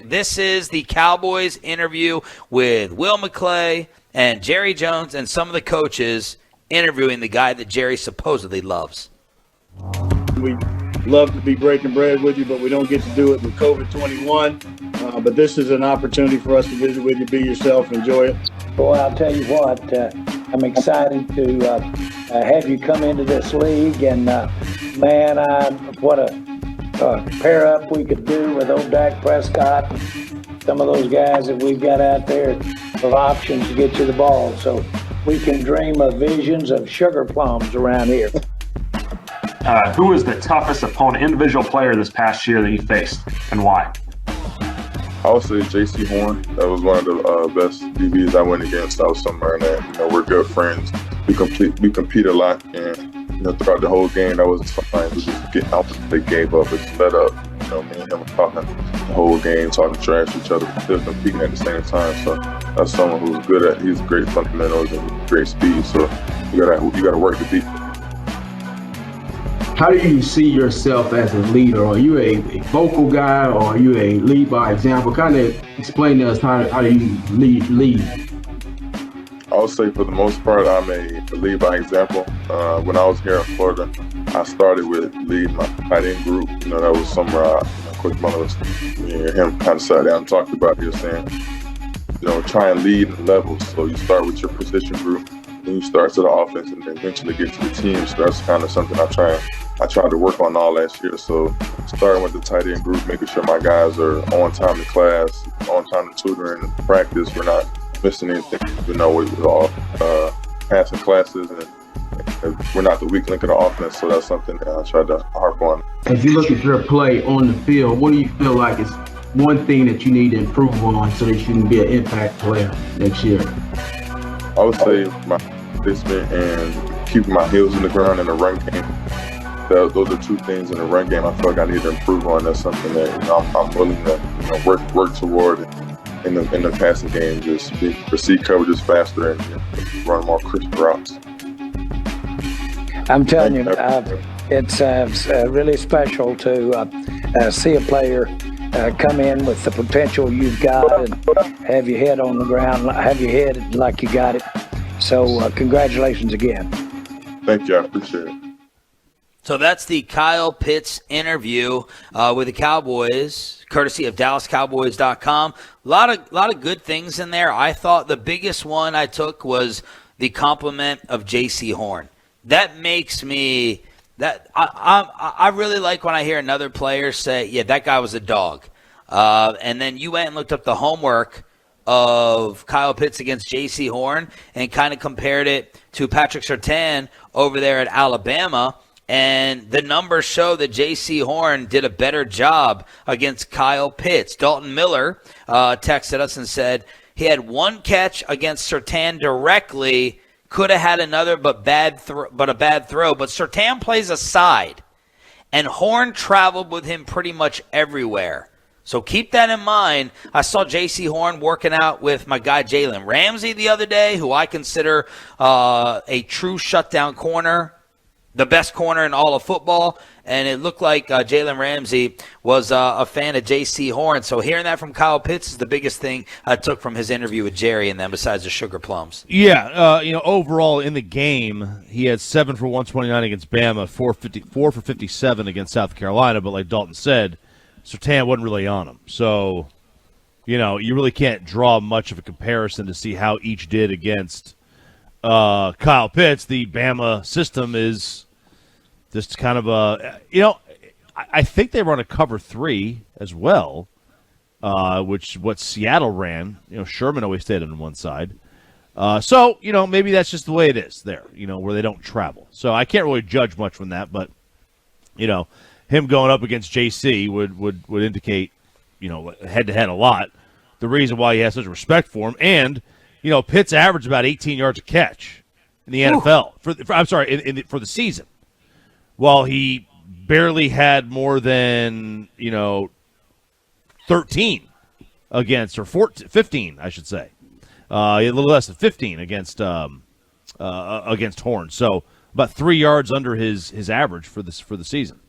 This is the Cowboys interview with Will McClay and Jerry Jones and some of the coaches interviewing the guy that Jerry supposedly loves. We love to be breaking bread with you, but we don't get to do it with COVID-21. But this is an opportunity for us to visit with you, be yourself, enjoy it. Boy, I'll tell you what, I'm excited to have you come into this league. And, man, what a pair up we could do with old Dak Prescott and some of those guys that we've got out there of options to get you the ball. So we can dream of visions of sugar plums around here. Who was the toughest opponent, individual player this past year that you faced, and why? I would say Jaycee Horn. That was one of the best DBs I went against. I was somewhere in that. We're good friends. We compete a lot, and throughout the whole game, that wasn't something we just get out. They gave up, but just let up. Me and him were talking the whole game, talking trash to each other, but still competing at the same time. So that's someone who's good at. He's great fundamentals and great speed. So you gotta work to beat him. How do you see yourself as a leader? Are you a vocal guy, or are you a lead by example? Kind of explain to us how do you lead? I would say for the most part, I'm a lead by example. When I was here in Florida, I started with leading my tight end group. That was somewhere Coach Mullins, me and him kind of sat down and talked about. He was saying, try and lead in levels. So you start with your position group, then you start to the offense, and then eventually get to the team. So that's kind of something I tried to work on all last year. So starting with the tight end group, making sure my guys are on time to class, on time to tutoring, practice. We're not missing anything. We're all passing classes, and we're not the weak link of the offense. So that's something that I tried to harp on. As you look at your play on the field, what do you feel like is one thing that you need to improve on so that you can be an impact player next year? I would say my discipline and keeping my heels in the ground in the run game. Those are two things in the run game I feel like I need to improve on. That's something that I'm willing to work toward in the passing game. Just receive coverages faster and run more crisp routes. I'm telling you, it's really special to see a player come in with the potential you've got and have your head on the ground, have your head like you got it. So congratulations again. Thank you. I appreciate it. So that's the Kyle Pitts interview with the Cowboys, courtesy of DallasCowboys.com. A lot of good things in there. I thought the biggest one I took was the compliment of Jaycee Horn. That makes me I really like when I hear another player say, "Yeah, that guy was a dog." And then you went and looked up the homework of Kyle Pitts against Jaycee Horn and kind of compared it to Patrick Surtain over there at Alabama. And the numbers show that Jaycee Horn did a better job against Kyle Pitts. Dalton Miller texted us and said he had one catch against Surtain directly, could have had another but a bad throw. But Surtain plays aside, and Horn traveled with him pretty much everywhere. So keep that in mind. I saw Jaycee Horn working out with my guy Jalen Ramsey the other day, who I consider a true shutdown corner. The best corner in all of football, and it looked like Jalen Ramsey was a fan of Jaycee Horn. So hearing that from Kyle Pitts is the biggest thing I took from his interview with Jerry and them, besides the sugar plums. Yeah, overall in the game, he had 7 for 129 against Bama, 4 for 57 against South Carolina. But like Dalton said, Surtain wasn't really on him. So, you really can't draw much of a comparison to see how each did against Kyle Pitts. The Bama system is just kind of I think they run a cover 3 as well, which what Seattle ran. Sherman always stayed on one side. So maybe that's just the way it is there, where they don't travel. So I can't really judge much from that, but, him going up against JC would indicate, head-to-head a lot, the reason why he has such respect for him. And, Pitts averaged about 18 yards a catch in the NFL for the season, while he barely had more than 13 against, or 15, I should say. A little less than 15 against Horn. So about 3 yards under his average for the season.